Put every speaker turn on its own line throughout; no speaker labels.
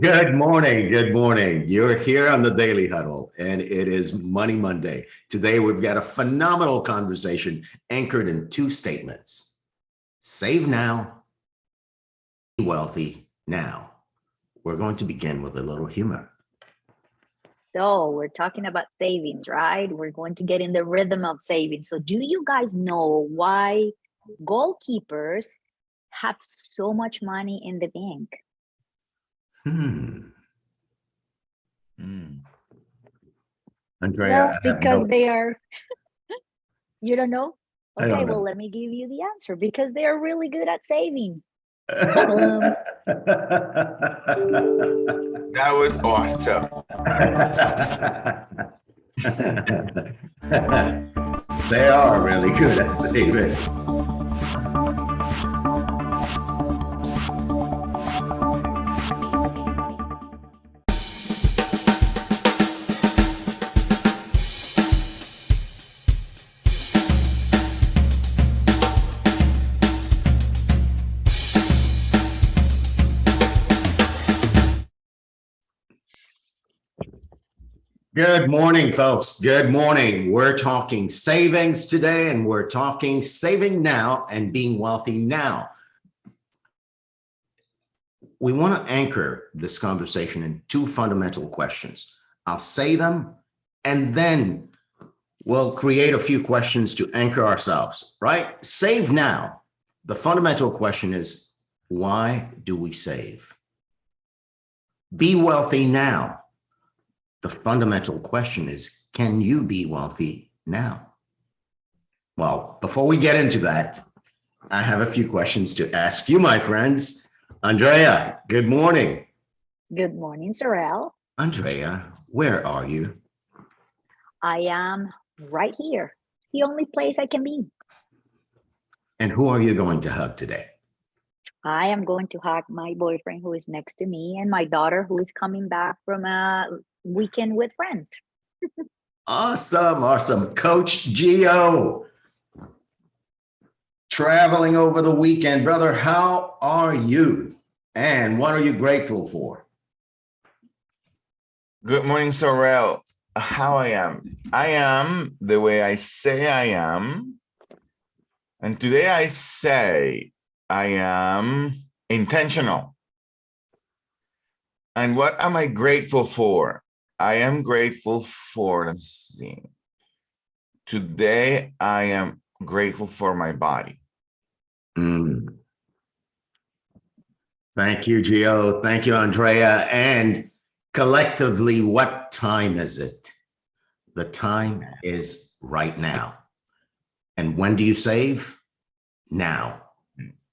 Good morning. Good morning. You're here on the Daily Huddle, and it is Money Monday. Today, we've got a phenomenal conversation anchored in two statements: save now, be wealthy now. We're going to begin with a little humor.
So we're talking about savings, right? We're going to get in the rhythm of savings. So do you guys know why goalkeepers have so much money in the bank?
Andrea,
Well,
I have
because
no.
they are, you don't know?
I
Okay,
don't
well,
know.
let me give you the answer. Because they are really good at saving. Ta-dum.
That was awesome.
They are really good at saving. Good morning, folks. Good morning. We're talking savings today, and we're talking saving now and being wealthy now. We want to anchor this conversation in two fundamental questions. I'll say them, and then we'll create a few questions to anchor ourselves, right? Save now. The fundamental question is, why do we save? Be wealthy now. The fundamental question is, can you be wealthy now? Well, before we get into that, I have a few questions to ask you, my friends. Andrea, good morning.
Good morning, Saurel.
Andrea, where are you?
I am right here. The only place I can be.
And who are you going to hug today?
I am going to hug my boyfriend who is next to me and my daughter who is coming back from a weekend with friends.
Awesome, awesome. Coach Gio, traveling over the weekend. Brother, how are you? And what are you grateful for?
Good morning, Saurel. How I am? I am the way I say I am. And today I say I am intentional. And what am I grateful for? I am grateful for, let's see. Today I am grateful for my body.
Thank you, Gio. Thank you, Andrea. And collectively, what time is it? The time is right now. And when do you save? Now.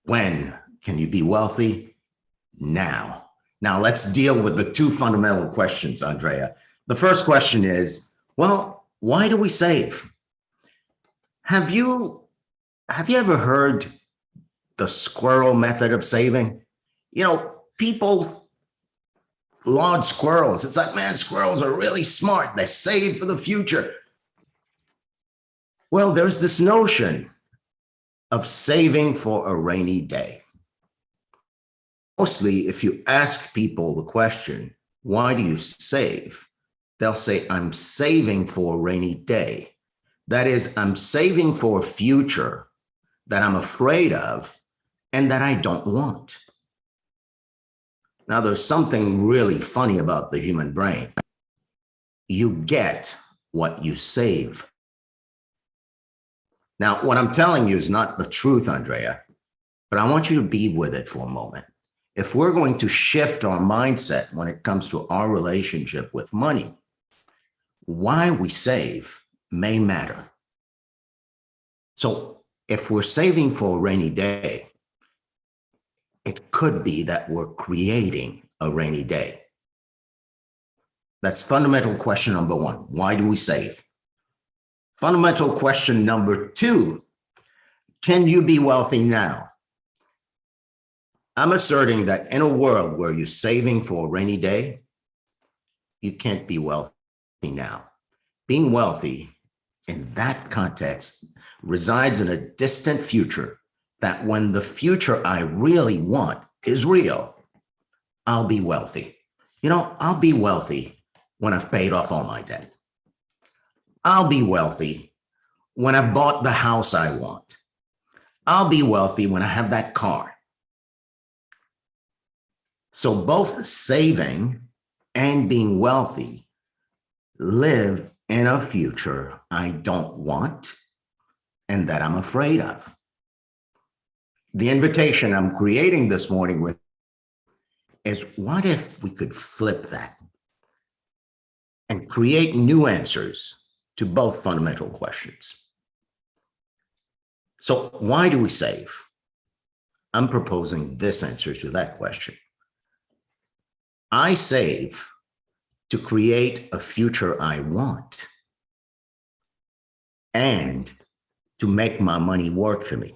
When can you be wealthy? Now. Now, let's deal with the two fundamental questions, Andrea. The first question is, well, why do we save? Have you ever heard the squirrel method of saving? You know, people laud squirrels. It's like, man, squirrels are really smart. They save for the future. Well, there's this notion of saving for a rainy day. Mostly, if you ask people the question, why do you save? They'll say, I'm saving for a rainy day. That is, I'm saving for a future that I'm afraid of and that I don't want. Now, there's something really funny about the human brain. You get what you save. Now, what I'm telling you is not the truth, Andrea, but I want you to be with it for a moment. If we're going to shift our mindset when it comes to our relationship with money, why we save may matter. So if we're saving for a rainy day, it could be that we're creating a rainy day. That's fundamental question number one. Why do we save? Fundamental question number two, can you be wealthy now? I'm asserting that in a world where you're saving for a rainy day, you can't be wealthy now. Being wealthy in that context resides in a distant future that when the future I really want is real, I'll be wealthy. I'll be wealthy when I've paid off all my debt. I'll be wealthy when I've bought the house I want. I'll be wealthy when I have that car. So both saving and being wealthy live in a future I don't want and that I'm afraid of. The invitation I'm creating this morning with is, what if we could flip that and create new answers to both fundamental questions? So why do we save? I'm proposing this answer to that question. I save to create a future I want and to make my money work for me.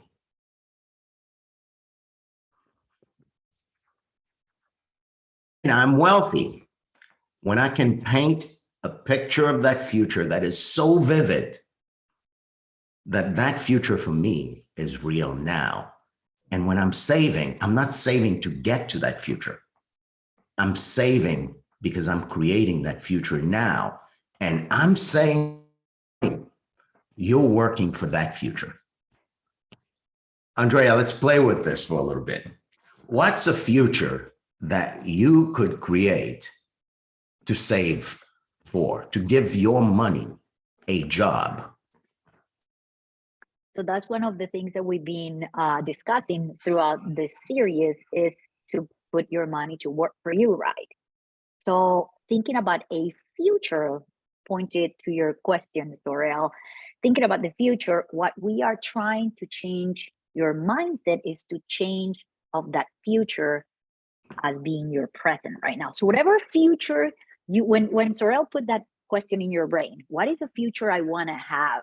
And I'm wealthy when I can paint a picture of that future that is so vivid that that future for me is real now. And when I'm saving, I'm not saving to get to that future. I'm saving because I'm creating that future now. And I'm saying you're working for that future. Andrea, let's play with this for a little bit. What's a future that you could create to save for, to give your money a job?
So that's one of the things that we've been discussing throughout this series, is to put your money to work for you, right? So thinking about a future, pointed to your question, Saurel, thinking about the future, what we are trying to change your mindset is to change of that future as being your present right now. So whatever future you, when Saurel put that question in your brain, what is the future I want to have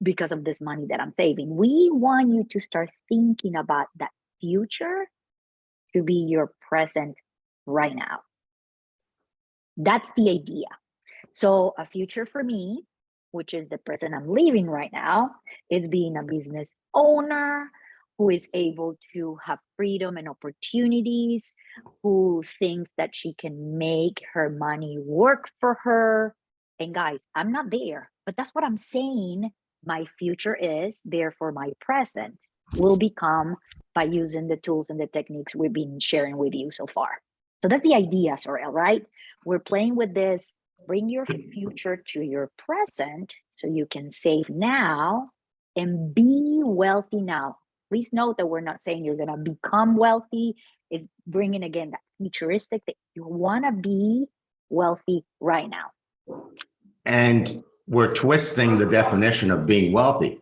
because of this money that I'm saving? We want you to start thinking about that future to be your present right now. That's the idea. So a future for me, which is the present I'm living right now, is being a business owner who is able to have freedom and opportunities, who thinks that she can make her money work for her. And guys, I'm not there, but that's what I'm saying. My future is, therefore my present will become by using the tools and the techniques we've been sharing with you so far. So that's the idea, Saurel, right? We're playing with this. Bring your future to your present so you can save now and be wealthy now. Please note that we're not saying you're going to become wealthy. It's bringing, again, that futuristic that you want to be wealthy right now.
And we're twisting the definition of being wealthy.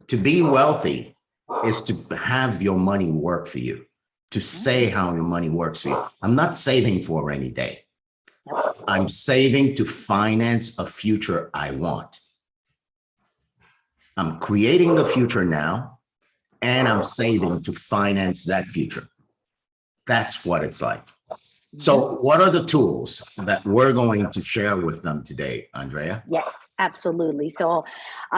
To be wealthy is to have your money work for you, to say how your money works for you. I'm not saving for a rainy day. I'm saving to finance a future I want. I'm creating the future now, and I'm saving to finance that future. That's what it's like. So what are the tools that we're going to share with them today, Andrea?
Yes, absolutely. So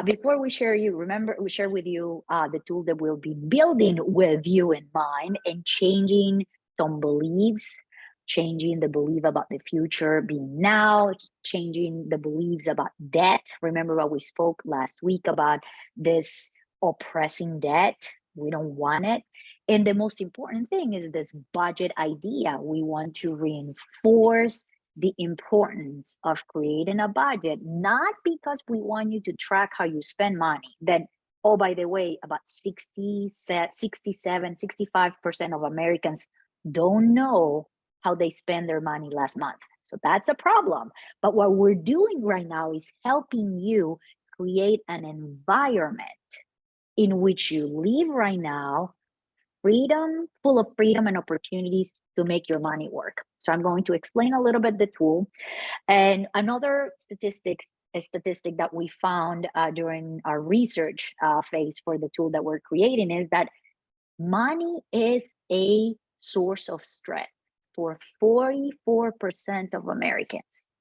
before we share we share with you the tool that we'll be building with you in mind and changing some beliefs, changing the belief about the future being now, changing the beliefs about debt. Remember what we spoke last week about this oppressing debt. We don't want it. And the most important thing is this budget idea. We want to reinforce the importance of creating a budget, not because we want you to track how you spend money. That, oh, by the way, about 65% of Americans don't know how they spend their money last month. So that's a problem. But what we're doing right now is helping you create an environment in which you live right now, full of freedom and opportunities to make your money work. So I'm going to explain a little bit the tool. And another statistic that we found during our research phase for the tool that we're creating is that money is a source of stress for 44% of Americans.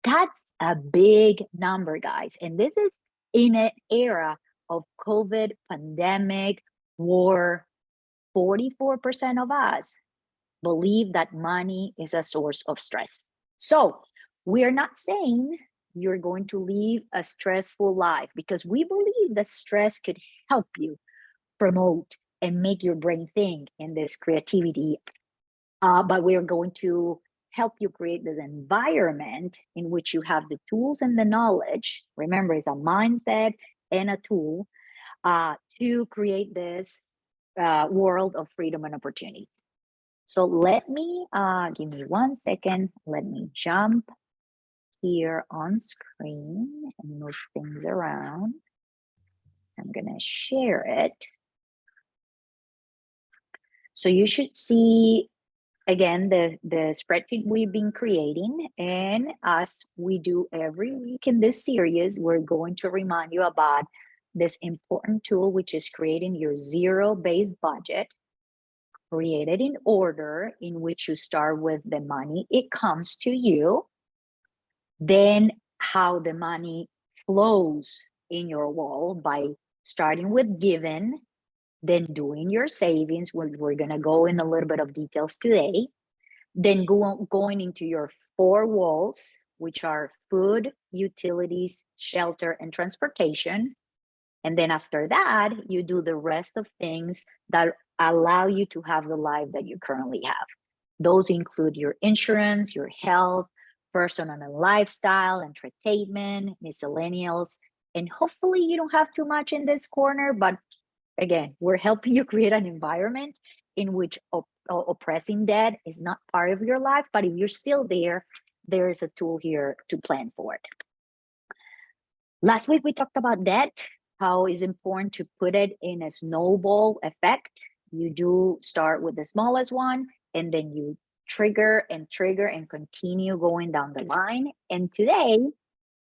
That's a big number, guys. And this is in an era of COVID, pandemic, war. 44% of us believe that money is a source of stress. So we are not saying you're going to live a stressful life, because we believe that stress could help you promote and make your brain think in this creativity. But we're going to help you create this environment in which you have the tools and the knowledge. Remember, it's a mindset and a tool to create this world of freedom and opportunity. So let me, give me 1 second. Let me jump here on screen and move things around. I'm gonna share it. So you should see, again, the spreadsheet we've been creating. And as we do every week in this series, we're going to remind you about this important tool, which is creating your zero-based budget, created in order in which you start with the money, it comes to you, then how the money flows in your wall by starting with given, then doing your savings. We're going to go in a little bit of details today. Then going into your 4 walls, which are food, utilities, shelter, and transportation. And then after that, you do the rest of things that allow you to have the life that you currently have. Those include your insurance, your health, personal and lifestyle, entertainment, miscellaneous. And hopefully you don't have too much in this corner, but again, we're helping you create an environment in which oppressing debt is not part of your life. But if you're still there, there is a tool here to plan for it. Last week, we talked about debt, how it's important to put it in a snowball effect. You do start with the smallest one, and then you trigger and continue going down the line. And today,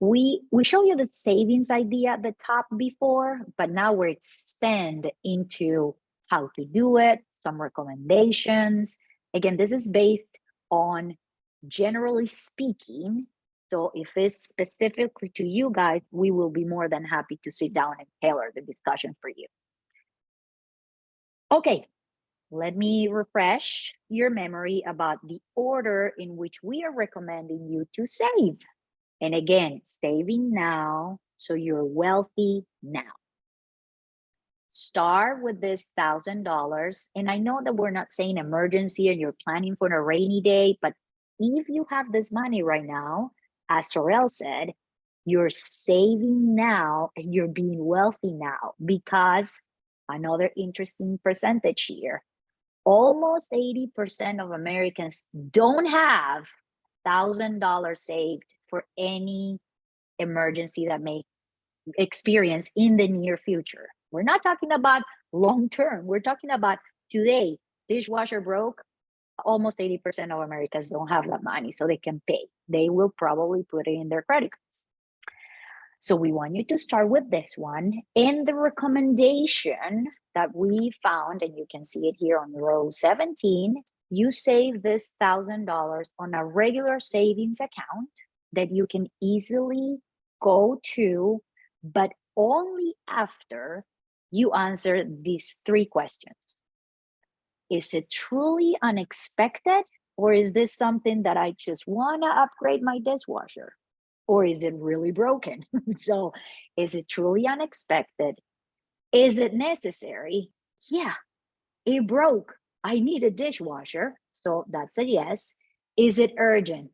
we show you the savings idea at the top before, but now we're extend into how to do it, some recommendations. Again, this is based on generally speaking. So if it's specifically to you guys, we will be more than happy to sit down and tailor the discussion for you. Okay, let me refresh your memory about the order in which we are recommending you to save. And again, saving now, so you're wealthy now. Start with this $1,000. And I know that we're not saying emergency and you're planning for a rainy day, but if you have this money right now, as Saurel said, you're saving now and you're being wealthy now, because another interesting percentage here, almost 80% of Americans don't have $1,000 saved for any emergency that may experience in the near future. We're not talking about long term. We're talking about today. Dishwasher broke. Almost 80% of Americans don't have that money, so they can pay. They will probably put it in their credit cards. So we want you to start with this one. And the recommendation that we found, and you can see it here on row 17, you save this $1,000 on a regular savings account that you can easily go to, but only after you answer these 3 questions. Is it truly unexpected, or is this something that I just want to upgrade my dishwasher? Or is it really broken? So is it truly unexpected? Is it necessary? Yeah, it broke. I need a dishwasher. So that's a yes. Is it urgent?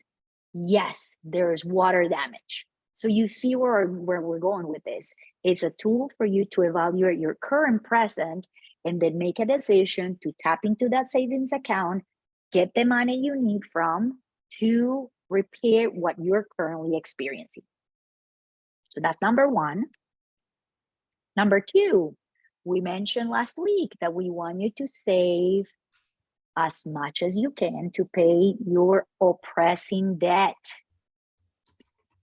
Yes, there is water damage. So you see where we're going with this. It's a tool for you to evaluate your current present and then make a decision to tap into that savings account, get the money you need from to repair what you're currently experiencing. So that's number 1. Number 2, we mentioned last week that we want you to save as much as you can to pay your oppressing debt.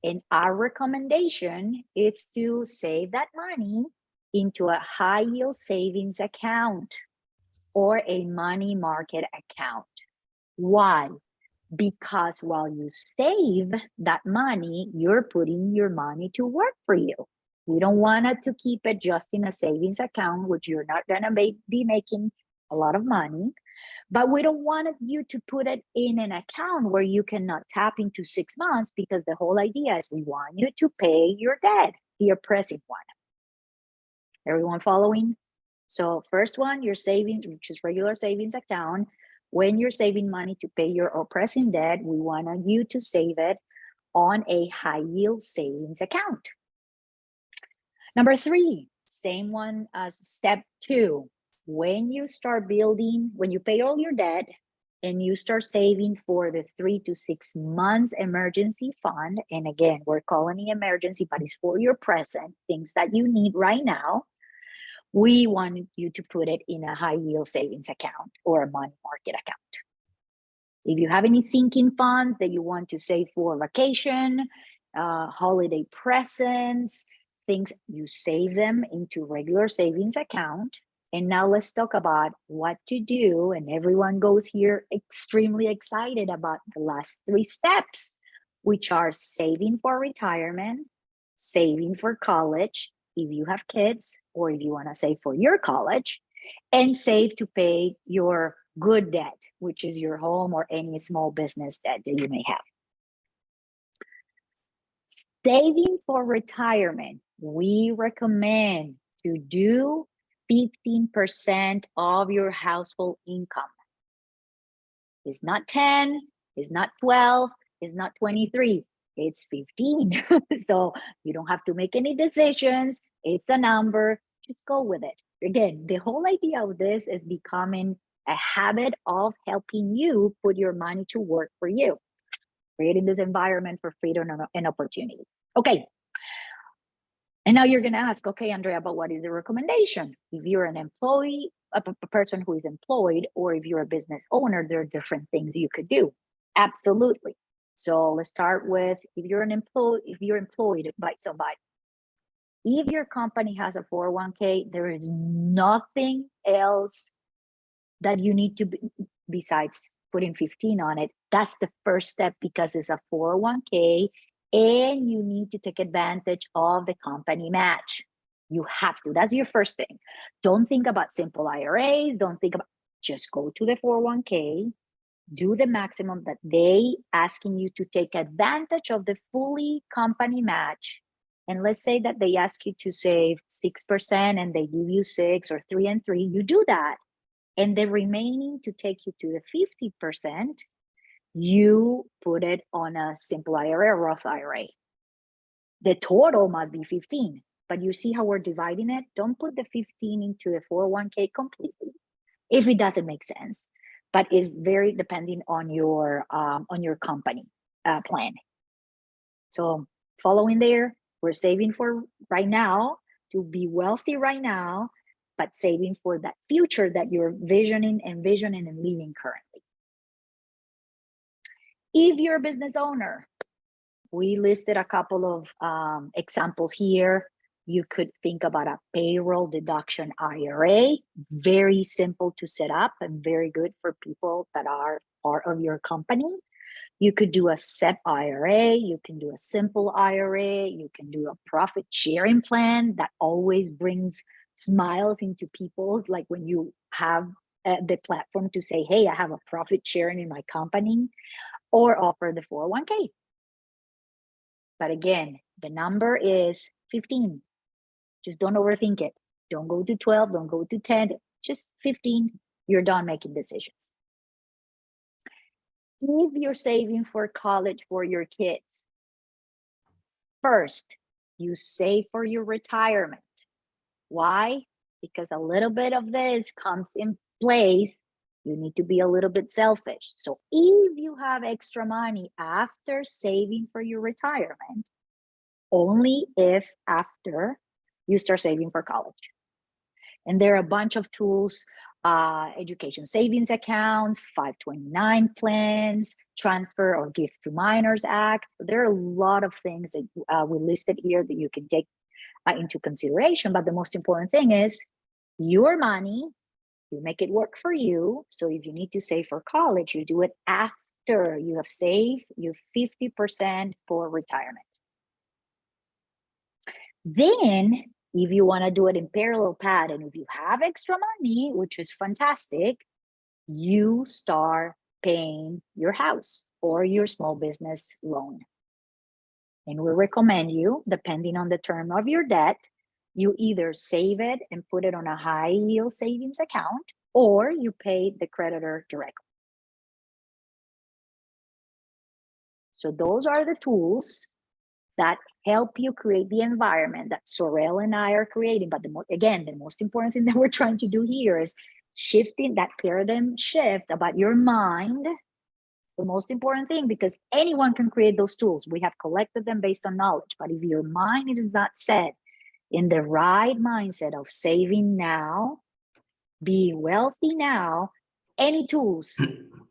And our recommendation is to save that money into a high yield savings account or a money market account. Why? Because while you save that money, you're putting your money to work for you. We don't want to keep it just in a savings account, which you're not going to be making a lot of money. But we don't want you to put it in an account where you cannot tap into 6 months, because the whole idea is we want you to pay your debt, the oppressive one. Everyone following? So first one, your savings, which is regular savings account. When you're saving money to pay your oppressing debt, we want you to save it on a high yield savings account. Number 3, same one as step 2. When you start building, when you pay all your debt and you start saving for the 3 to 6 months emergency fund, and again, we're calling it emergency, but it's for your present, things that you need right now, we want you to put it in a high yield savings account or a money market account. If you have any sinking funds that you want to save for vacation, holiday presents, things, you save them into regular savings account. And now let's talk about what to do. And everyone goes here extremely excited about the last 3 steps, which are saving for retirement, saving for college, if you have kids, or if you want to save for your college, and save to pay your good debt, which is your home or any small business debt that you may have. Saving for retirement, we recommend to do 15% of your household income. It's not 10, it's not 12, it's not 23, it's 15. So you don't have to make any decisions. It's a number, just go with it. Again, the whole idea of this is becoming a habit of helping you put your money to work for you, creating this environment for freedom and opportunity. Okay. And now you're going to ask, okay, Andrea, but what is the recommendation? If you're an employee, a person who is employed, or if you're a business owner, there are different things you could do. Absolutely. So let's start with, if you're employed by somebody, if your company has a 401k, there is nothing else that you need to be, besides putting 15 on it. That's the first step, because it's a 401k and you need to take advantage of the company match. You have to. That's your first thing. Don't think about simple IRAs. Don't think about, just go to the 401k, do the maximum that they asking you to take advantage of the fully company match. And let's say that they ask you to save 6% and they give you 6 or 3 and 3, you do that. And the remaining to take you to the 50%, you put it on a simple IRA, Roth IRA. The total must be 15, but you see how we're dividing it? Don't put the 15 into the 401k completely if it doesn't make sense, but it's very depending on your company plan. So following there, we're saving for right now to be wealthy right now, but saving for that future that you're envisioning and living currently. If you're a business owner, we listed a couple of examples here. You could think about a payroll deduction IRA, very simple to set up and very good for people that are part of your company. You could do a SEP IRA, you can do a simple IRA, you can do a profit sharing plan that always brings smiles into people's, like when you have the platform to say, hey, I have a profit sharing in my company, or offer the 401k. But again, the number is 15. Just don't overthink it. Don't go to 12, don't go to 10, just 15. You're done making decisions. If you're saving for college for your kids, first, you save for your retirement. Why? Because a little bit of this comes in place. You need to be a little bit selfish. So if you have extra money after saving for your retirement, only if after you start saving for college. And there are a bunch of tools, education savings accounts, 529 plans, transfer or gift to minors act. There are a lot of things that we listed here that you can take into consideration. But the most important thing is your money, you make it work for you. So if you need to save for college, you do it after you have saved your 50% for retirement. Then, if you want to do it in parallel path, and if you have extra money, which is fantastic, you start paying your house or your small business loan. And we recommend you, depending on the term of your debt, you either save it and put it on a high yield savings account, or you pay the creditor directly. So those are the tools that help you create the environment that Saurel and I are creating. But again, the most important thing that we're trying to do here is shifting that paradigm shift about your mind. The most important thing, because anyone can create those tools. We have collected them based on knowledge. But if your mind is not set in the right mindset of saving now, being wealthy now, any tools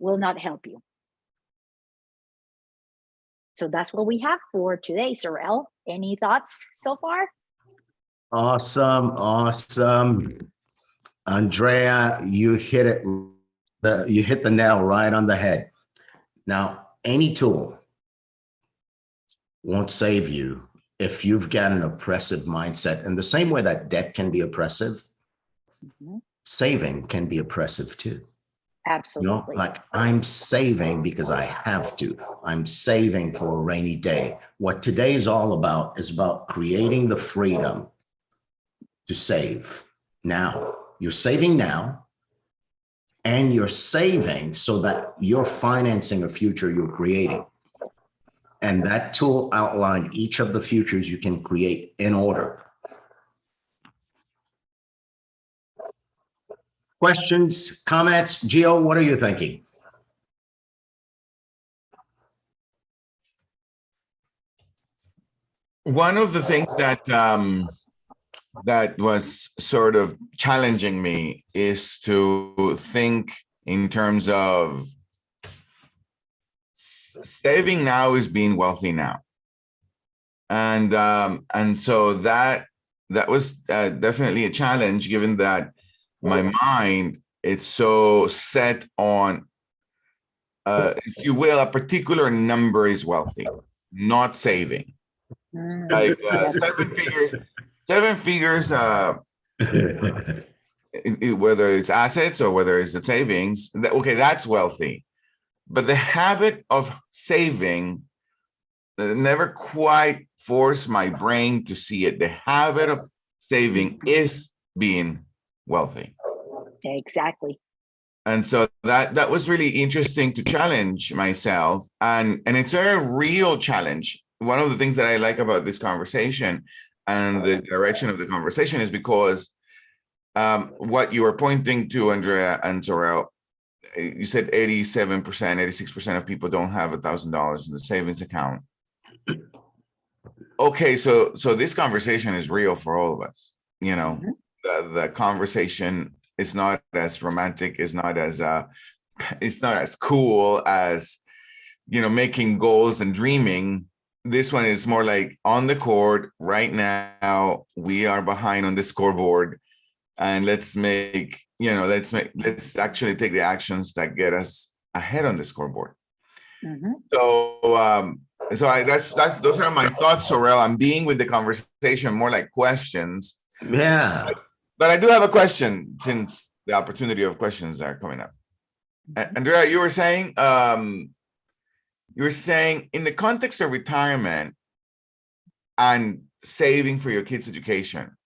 will not help you. So that's what we have for today, Saurel. Any thoughts so far?
Awesome, awesome. Andrea, you hit it. You hit the nail right on the head. Now, any tool won't save you if you've got an oppressive mindset. And the same way that debt can be oppressive, saving can be oppressive too.
Absolutely.
You know, like I'm saving because I have to. I'm saving for a rainy day. What today is all about is about creating the freedom to save now. You're saving now, and you're saving so that you're financing a future you're creating. And that tool outlined each of the futures you can create in order. Questions, comments? Gio, what are you thinking?
One of the things that that was sort of challenging me is to think in terms of saving now is being wealthy now, and so that was definitely a challenge, given that my mind it's so set on, if you will, a particular number is wealthy, not saving. Like seven figures, whether it's assets or whether it's the savings, okay, that's wealthy. But the habit of saving never quite forced my brain to see it. The habit of saving is being wealthy.
Exactly.
And so that was really interesting to challenge myself. And it's a real challenge. One of the things that I like about this conversation and the direction of the conversation is because what you are pointing to, Andrea and Saurel, you said 87%, 86% of people don't have $1,000 in the savings account. Okay, so this conversation is real for all of us. You know, the conversation is not as romantic, it's not as cool as, you know, making goals and dreaming. This one is more like on the court right now. We are behind on the scoreboard, and let's actually take the actions that get us ahead on the scoreboard. So those are my thoughts, Saurel. I'm being with the conversation more like questions.
Yeah.
But I do have a question, since the opportunity of questions are coming up. Andrea, you were saying in the context of retirement and saving for your kids' education,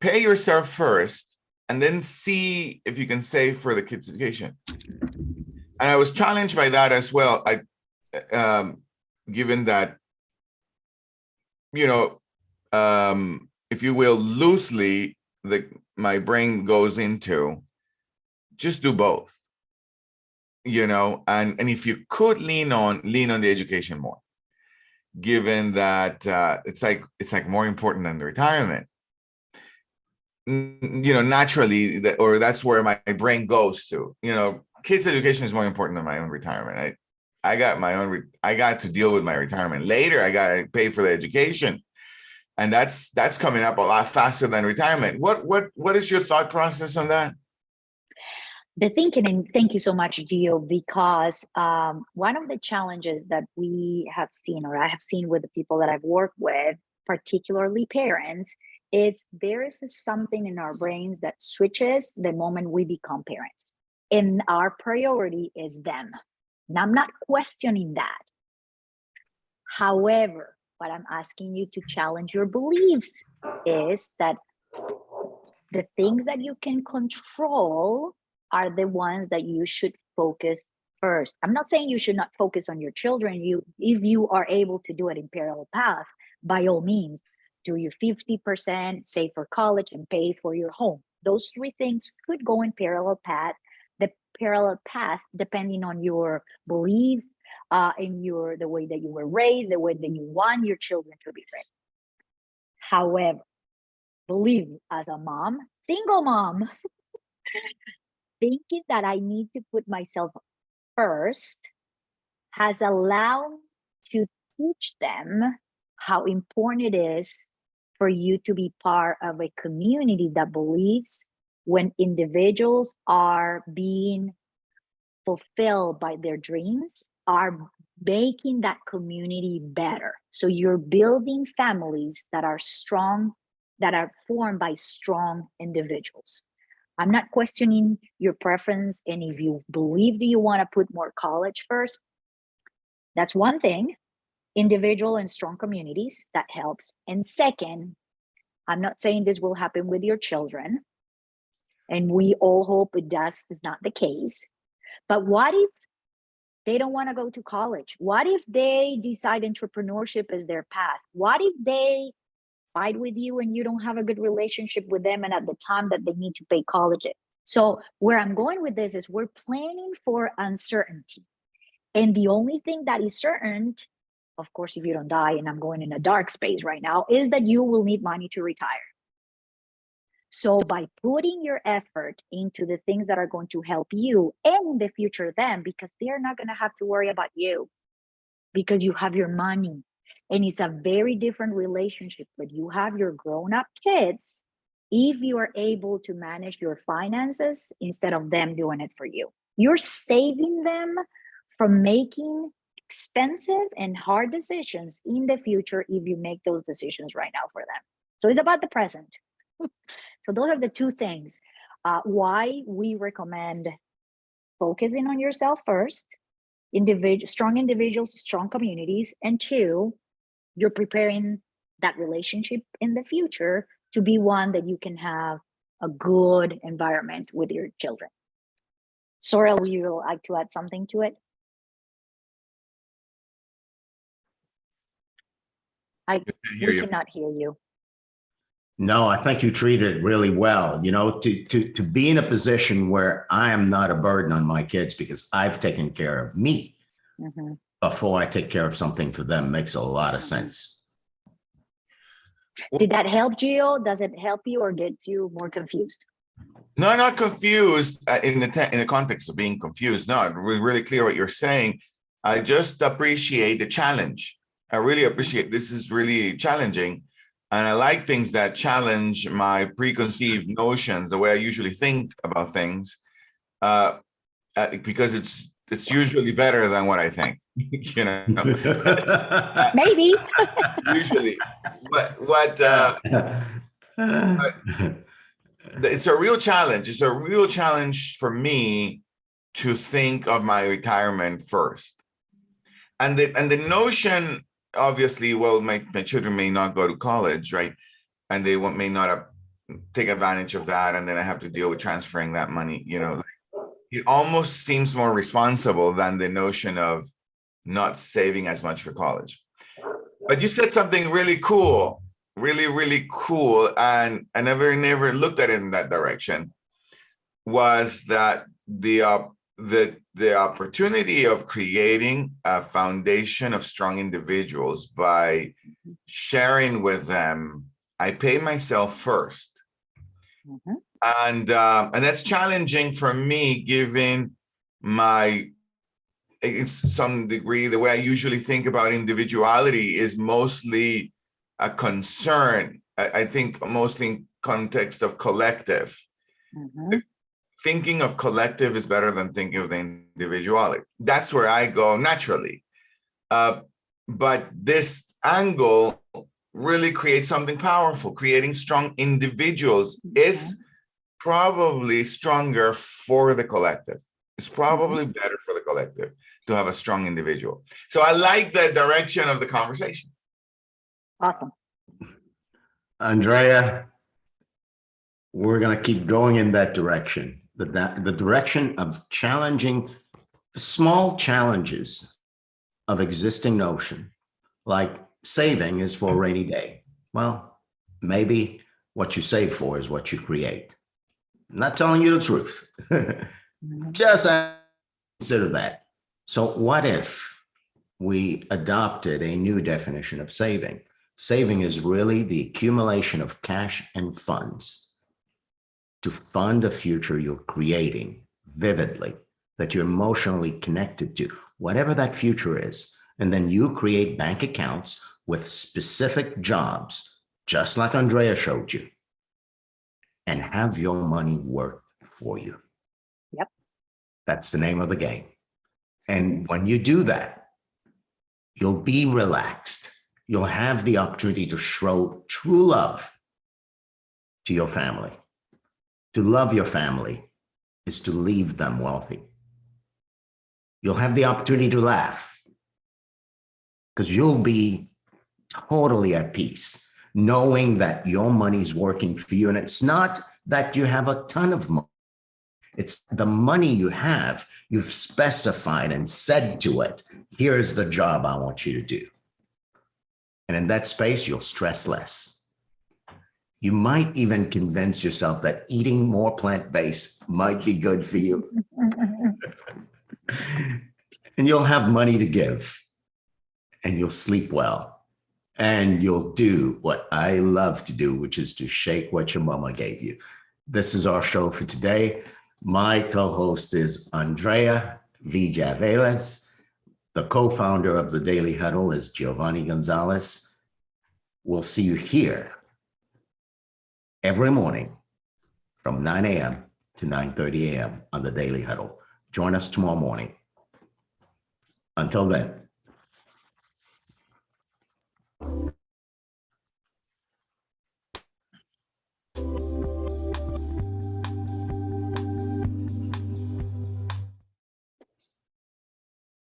pay yourself first and then see if you can save for the kids' education. And I was challenged by that as well. Given that, you know, if you will, loosely, my brain goes into just do both, you know, and if you could lean on the education more, given that it's like more important than the retirement, you know, naturally, that's where my brain goes to. You know, kids' education is more important than my own retirement. I got to deal with my retirement later. I got to pay for the education. And that's coming up a lot faster than retirement. What is your thought process on that?
The thinking, and thank you so much, Gio, because one of the challenges that we have seen, or I have seen with the people that I've worked with, particularly parents, is there is something in our brains that switches the moment we become parents. And our priority is them. And I'm not questioning that. However, what I'm asking you to challenge your beliefs is that the things that you can control are the ones that you should focus first. I'm not saying you should not focus on your children. If you are able to do it in parallel path, by all means, do your 50%, save for college, and pay for your home. Those three things could go in parallel path. The parallel path, depending on your belief, in the way that you were raised, the way that you want your children to be raised. However, believe me, as a mom, single mom, thinking that I need to put myself first has allowed to teach them how important it is for you to be part of a community that believes when individuals are being fulfilled by their dreams, are making that community better. So you're building families that are strong, that are formed by strong individuals. I'm not questioning your preference, and if you believe that you want to put more college first, that's one thing. Individual and strong communities, that helps. And second, I'm not saying this will happen with your children, and we all hope it does, is not the case. But what if they don't want to go to college? What if they decide entrepreneurship is their path? What if they fight with you and you don't have a good relationship with them, and at the time that they need to pay college? So where I'm going with this is we're planning for uncertainty. And the only thing that is certain, of course, if you don't die, and I'm going in a dark space right now, is that you will need money to retire. So by putting your effort into the things that are going to help you and in the future them, because they're not going to have to worry about you because you have your money. And it's a very different relationship when you have your grown-up kids, if you are able to manage your finances instead of them doing it for you. You're saving them from making expensive and hard decisions in the future if you make those decisions right now for them. So it's about the present. So those are the two things why we recommend focusing on yourself first, strong individuals, strong communities, and two, you're preparing that relationship in the future to be one that you can have a good environment with your children. Saurel, would you like to add something to it? We cannot hear you.
No, I think you treated it really well. You know, to be in a position where I am not a burden on my kids because I've taken care of me before I take care of something for them makes a lot of sense.
Did that help, Gio? Does it help you or get you more confused?
No, not confused in the context of being confused. No, really clear what you're saying. I just appreciate the challenge. I really appreciate this is really challenging. And I like things that challenge my preconceived notions, the way I usually think about things, because it's usually better than what I think, you know.
Maybe.
Usually, but it's a real challenge. It's a real challenge for me to think of my retirement first, and the notion. Obviously, well, my children may not go to college, right? And they may not take advantage of that. And then I have to deal with transferring that money, you know. It almost seems more responsible than the notion of not saving as much for college. But you said something really cool, really, really cool. And I never looked at it in that direction, was that the opportunity of creating a foundation of strong individuals by sharing with them, I pay myself first. And that's challenging for me, given it's some degree, the way I usually think about individuality is mostly a concern. I think mostly in context of collective. Thinking of collective is better than thinking of the individuality. That's where I go naturally. But this angle really creates something powerful. Creating strong individuals is probably stronger for the collective. It's probably better for the collective to have a strong individual. So I like the direction of the conversation.
Awesome.
Andrea, we're going to keep going in that direction, the direction of challenging small challenges of existing notion, like saving is for a rainy day. Well, maybe what you save for is what you create. I'm not telling you the truth. Just consider that. So what if we adopted a new definition of saving? Saving is really the accumulation of cash and funds to fund a future you're creating vividly, that you're emotionally connected to, whatever that future is. And then you create bank accounts with specific jobs, just like Andrea showed you, and have your money work for you.
Yep.
That's the name of the game. And when you do that, you'll be relaxed. You'll have the opportunity to show true love to your family. To love your family is to leave them wealthy. You'll have the opportunity to laugh because you'll be totally at peace, knowing that your money's working for you. And it's not that you have a ton of money. It's the money you have, you've specified and said to it, here's the job I want you to do. And in that space, you'll stress less. You might even convince yourself that eating more plant-based might be good for you. And you'll have money to give, and you'll sleep well, and you'll do what I love to do, which is to shake what your mama gave you. This is our show for today. My co-host is Andrea Villa Vélez. The co-founder of the Daily Huddle is Giovanni Gonzalez. We'll see you here every morning from 9 a.m. to 9:30 a.m. on the Daily Huddle. Join us tomorrow morning. Until then.